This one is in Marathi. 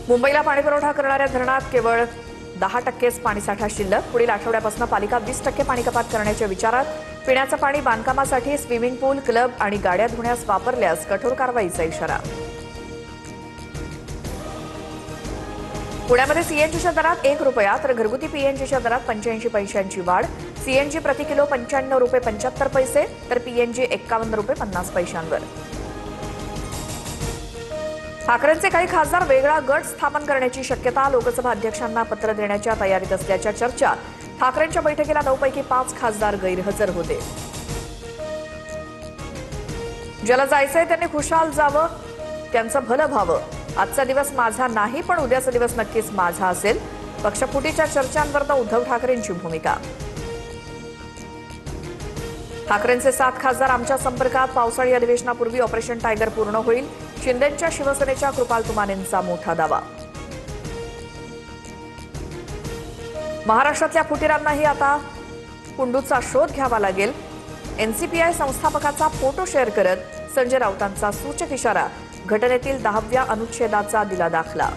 मुंबईला पाणीपुरवठा करणाऱ्या धरणात केवळ 10%च पाणीसाठा शिल्लक. पुढील आठवड्यापासून पालिका 20% पाणी कपात करण्याच्या विचारात. पिण्याचं पाणी बांधकामासाठी स्विमिंग पूल, क्लब आणि गाड्या धुण्यास वापरल्यास कठोर कारवाईचा इशारा. पुण्यामध्ये सीएनजीच्या दरात ₹1 तर घरगुती पीएनजीच्या दरात 85 पैशांची वाढ. सीएनजी प्रति किलो ₹95.75 तर पीएनजी ₹51.50. ठाकरेंचे काही खासदार वेगळा गट स्थापन करण्याची शक्यता. लोकसभा अध्यक्षांना पत्र देण्याच्या तयारीत असल्याच्या चर्चा. ठाकरेंच्या बैठकीला 9 पैकी 5 खासदार गैरहजर होते. ज्याला जायचंय त्यांनी खुशाल जावं, त्यांचं भलं व्हावं. आजचा दिवस माझा नाही, पण उद्याचा दिवस नक्कीच माझा असेल. पक्षफुटीच्या चर्चांवर उद्धव ठाकरेंची भूमिका. ठाकरेंचे 7 खासदार आमच्या संपर्कात. पावसाळी अधिवेशनापूर्वी ऑपरेशन टायगर पूर्ण होईल. शिंदेंच्या शिवसेनेच्या कृपाल तुमानेंचा मोठा दावा. महाराष्ट्रातल्या फुटीरांनाही आता कुंडूचा शोध घ्यावा लागेल. एनसीपीआय संस्थापकाचा फोटो शेअर करत संजय राऊतांचा सूचक इशारा. घटनेतील 10व्या अनुच्छेदाचा दिला दाखला.